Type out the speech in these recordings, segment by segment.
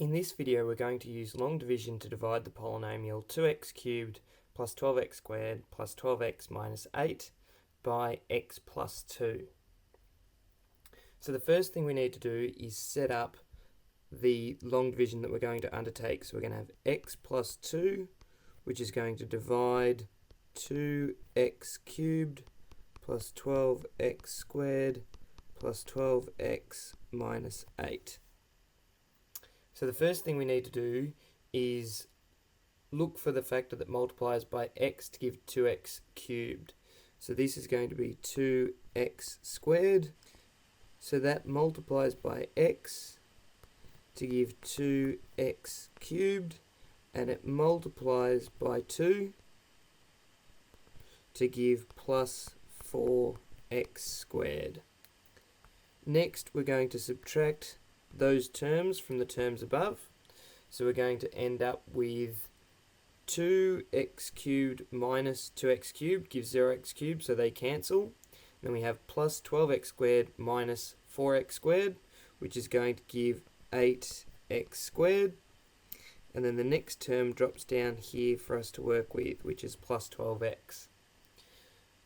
In this video we're going to use long division to divide the polynomial 2x cubed plus 12x squared plus 12x minus 8 by x plus 2. So the first thing we need to do is set up the long division that we're going to undertake. So we're going to have x plus 2, which is going to divide 2x cubed plus 12x squared plus 12x minus 8. So the first thing we need to do is look for the factor that multiplies by x to give 2x cubed. So this is going to be 2x squared. So that multiplies by x to give 2x cubed, and it multiplies by 2 to give plus 4x squared. Next we're going to subtract those terms from the terms above. So we're going to end up with 2x cubed minus 2x cubed gives 0x cubed, so they cancel. Then we have plus 12x squared minus 4x squared, which is going to give 8x squared. And then the next term drops down here for us to work with, which is plus 12x.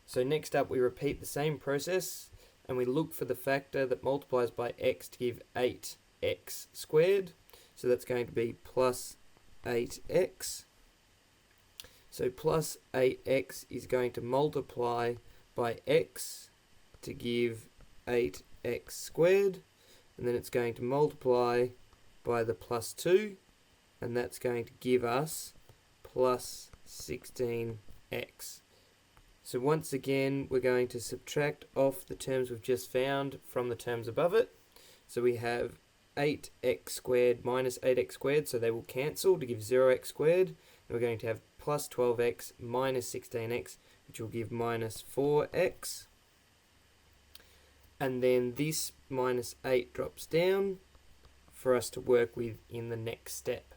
So next up we repeat the same process and we look for the factor that multiplies by x to give 8x squared. So that's going to be plus 8x. So plus 8x is going to multiply by x to give 8x squared. And then it's going to multiply by the plus 2. And that's going to give us plus 16x. So once again, we're going to subtract off the terms we've just found from the terms above it. So we have 8x squared minus 8x squared, so they will cancel to give 0x squared. And we're going to have plus 12x minus 16x, which will give minus 4x. And then this minus 8 drops down for us to work with in the next step.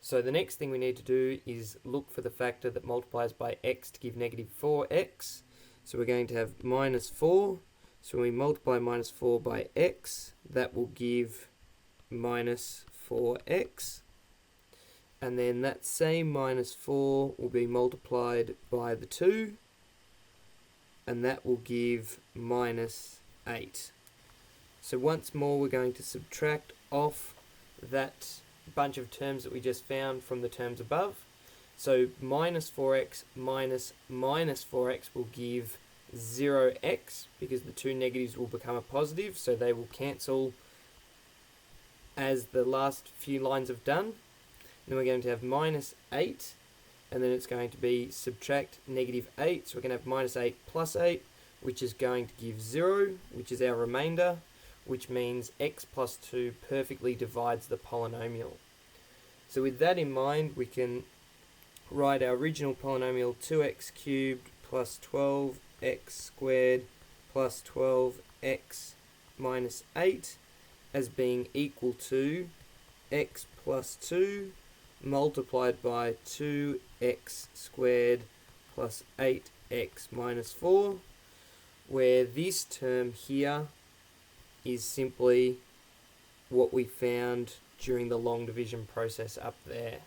So the next thing we need to do is look for the factor that multiplies by x to give negative 4x. So we're going to have minus 4. So when we multiply minus 4 by x, that will give minus 4x. And then that same minus 4 will be multiplied by the 2. And that will give minus 8. So once more we're going to subtract off that bunch of terms that we just found from the terms above. So minus 4x minus minus 4x will give 0x, because the two negatives will become a positive, so they will cancel as the last few lines have done. Then we're going to have minus 8, and then it's going to be subtract negative 8, so we're going to have minus 8 plus 8, which is going to give 0, which is our remainder, which means x plus 2 perfectly divides the polynomial. So with that in mind, we can write our original polynomial 2x cubed plus 12x squared plus 12x minus 8 as being equal to x plus 2 multiplied by 2x squared plus 8x minus 4, where this term here is simply what we found during the long division process up there.